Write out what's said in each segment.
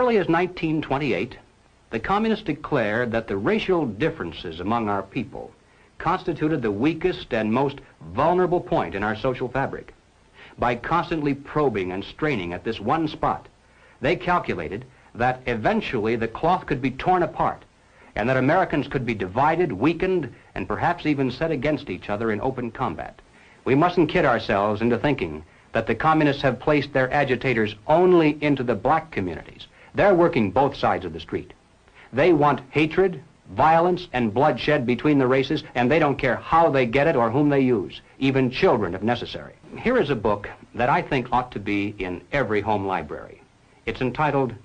early as 1928, the communists declared that the racial differences among our people constituted the weakest and most vulnerable point in our social fabric. By constantly probing and straining at this one spot, they calculated that eventually the cloth could be torn apart and that Americans could be divided, weakened, and perhaps even set against each other in open combat. We mustn't kid ourselves into thinking that the communists have placed their agitators only into the black communities. They're working both sides of the street. They want hatred, violence, and bloodshed between the races, and they don't care how they get it or whom they use, even children if necessary. Here is a book that I think ought to be in every home library. It's entitled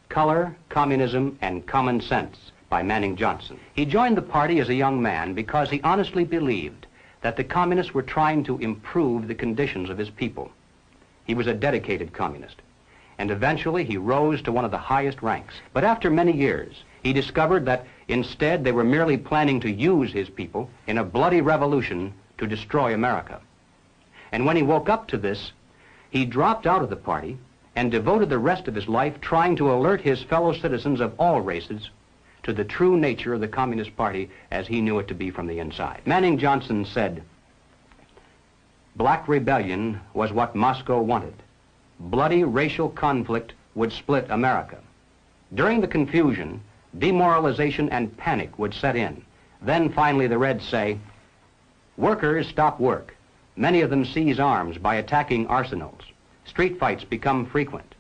Color, Communism, and Common Sense by Manning Johnson. He joined the party as a young man because he honestly believed that the communists were trying to improve the conditions of his people. He was a dedicated communist, and eventually he rose to one of the highest ranks. But after many years, he discovered that instead they were merely planning to use his people in a bloody revolution to destroy America. And when he woke up to this, he dropped out of the party and devoted the rest of his life trying to alert his fellow citizens of all races to the true nature of the Communist Party as he knew it to be from the inside. Manning Johnson said, "Black rebellion was what Moscow wanted. Bloody racial conflict would split America. During the confusion, demoralization and panic would set in. Then finally the Reds say, workers stop work. Many of them seize arms by attacking arsenals. Street fights become frequent.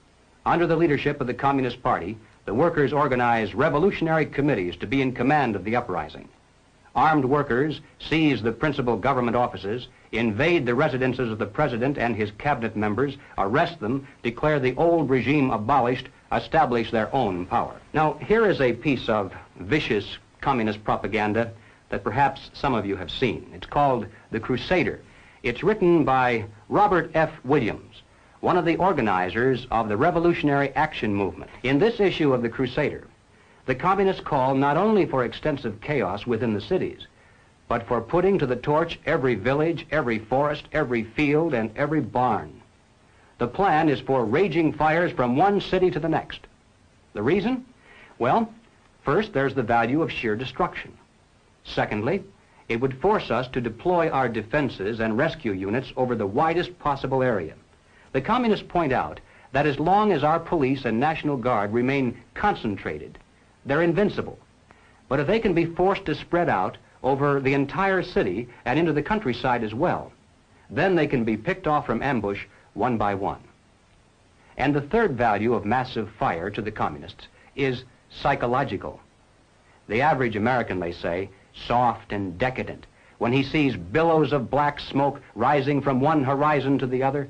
Under the leadership of the Communist Party, the workers organize revolutionary committees to be in command of the uprising. Armed workers seize the principal government offices, invade the residences of the president and his cabinet members, arrest them, declare the old regime abolished, establish their own power." Now, here is a piece of vicious communist propaganda that perhaps some of you have seen. It's called The Crusader. It's written by Robert F. Williams, one of the organizers of the Revolutionary Action Movement. In this issue of The Crusader, the communists call not only for extensive chaos within the cities, but for putting to the torch every village, every forest, every field, and every barn. The plan is for raging fires from one city to the next. The reason? Well, first, there's the value of sheer destruction. Secondly, it would force us to deploy our defenses and rescue units over the widest possible area. The communists point out that as long as our police and National Guard remain concentrated, they're invincible. But if they can be forced to spread out over the entire city and into the countryside as well, then they can be picked off from ambush one by one. And the third value of massive fire to the communists is psychological. The average American, they say, soft and decadent, when he sees billows of black smoke rising from one horizon to the other,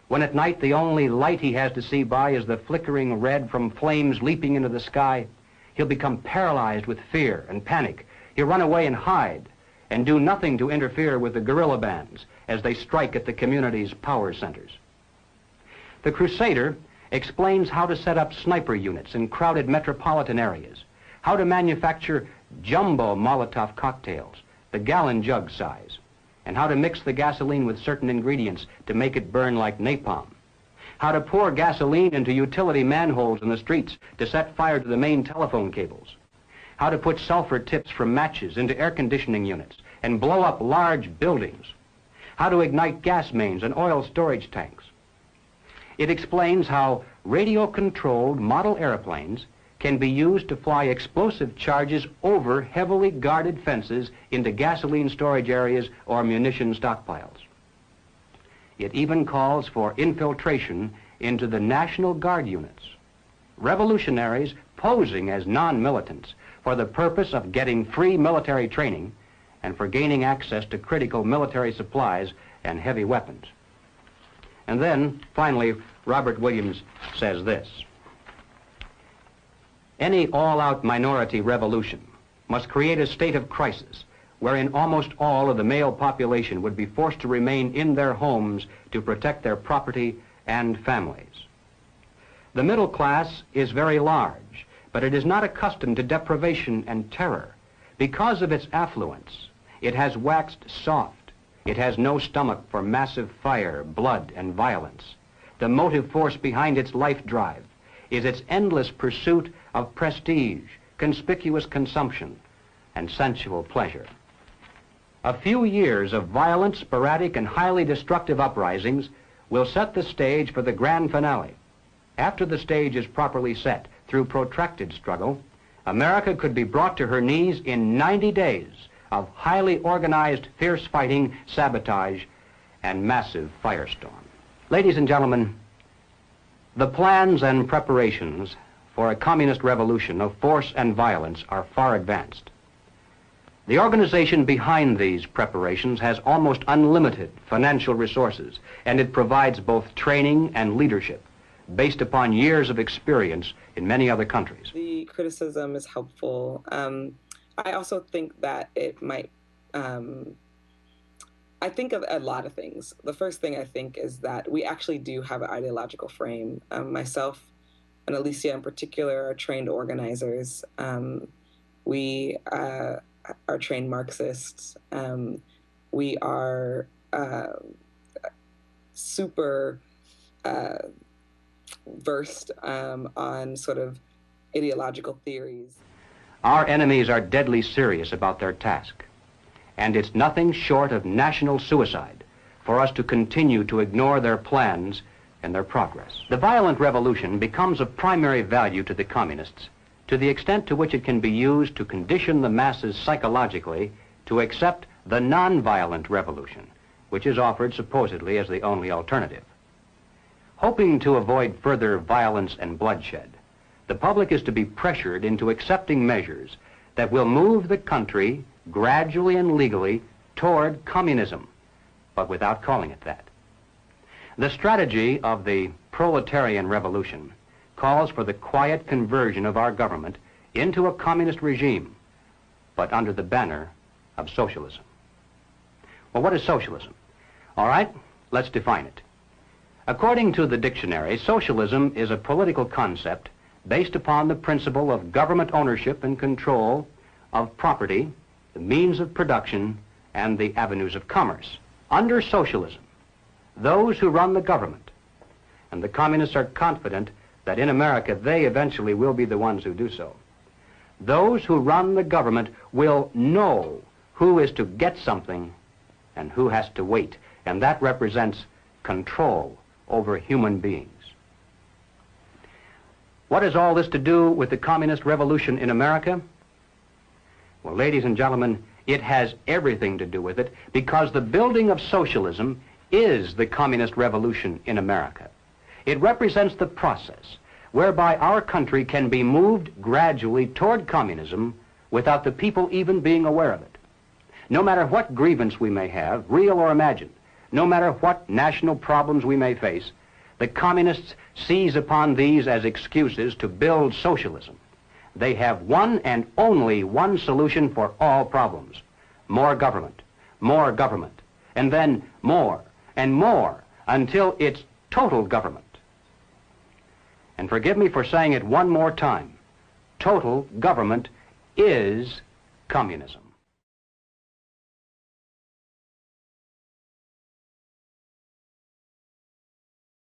when at night the only light he has to see by is the flickering red from flames leaping into the sky, he'll become paralyzed with fear and panic. He'll run away and hide and do nothing to interfere with the guerrilla bands as they strike at the community's power centers. The Crusader explains how to set up sniper units in crowded metropolitan areas, how to manufacture jumbo Molotov cocktails, the gallon jug size, and how to mix the gasoline with certain ingredients to make it burn like napalm, how to pour gasoline into utility manholes in the streets to set fire to the main telephone cables, how to put sulfur tips from matches into air conditioning units and blow up large buildings, how to ignite gas mains and oil storage tanks. It explains how radio-controlled model airplanes can be used to fly explosive charges over heavily guarded fences into gasoline storage areas or munition stockpiles. It even calls for infiltration into the National Guard units, revolutionaries posing as non-militants for the purpose of getting free military training and for gaining access to critical military supplies and heavy weapons. And then, finally, Robert Williams says this: any all-out minority revolution must create a state of crisis wherein almost all of the male population would be forced to remain in their homes to protect their property and families. The middle class is very large, but it is not accustomed to deprivation and terror. Because of its affluence, it has waxed soft. It has no stomach for massive fire, blood, and violence. The motive force behind its life drive is its endless pursuit of prestige, conspicuous consumption, and sensual pleasure. A few years of violent, sporadic, and highly destructive uprisings will set the stage for the grand finale. After the stage is properly set through protracted struggle, America could be brought to her knees in 90 days of highly organized, fierce fighting, sabotage, and massive firestorm. Ladies and gentlemen, the plans and preparations for a communist revolution of force and violence are far advanced. The organization behind these preparations has almost unlimited financial resources, and it provides both training and leadership based upon years of experience in many other countries. The criticism is helpful. I also think that it might, I think of a lot of things. The first thing I think is that we actually do have an ideological frame. Myself and Alicia in particular are trained organizers. We are trained Marxists. We are super versed on sort of ideological theories. Our enemies are deadly serious about their task, and it's nothing short of national suicide for us to continue to ignore their plans and their progress. The violent revolution becomes of primary value to the communists to the extent to which it can be used to condition the masses psychologically to accept the non-violent revolution, which is offered supposedly as the only alternative. Hoping to avoid further violence and bloodshed, the public is to be pressured into accepting measures that will move the country gradually and legally toward communism, but without calling it that. The strategy of the proletarian revolution calls for the quiet conversion of our government into a communist regime, but under the banner of socialism. Well, what is socialism? All right, let's define it. According to the dictionary, socialism is a political concept based upon the principle of government ownership and control of property, the means of production, and the avenues of commerce. Under socialism, those who run the government, and the communists are confident that in America they eventually will be the ones who do so, those who run the government will know who is to get something and who has to wait, and that represents control over human beings. What has all this to do with the communist revolution in America? Well, ladies and gentlemen, it has everything to do with it, because the building of socialism is the communist revolution in America. It represents the process whereby our country can be moved gradually toward communism without the people even being aware of it. No matter what grievance we may have, real or imagined, no matter what national problems we may face, the communists seize upon these as excuses to build socialism. They have one and only one solution for all problems: more government, and then more and more until it's total government. And forgive me for saying it one more time, total government is communism.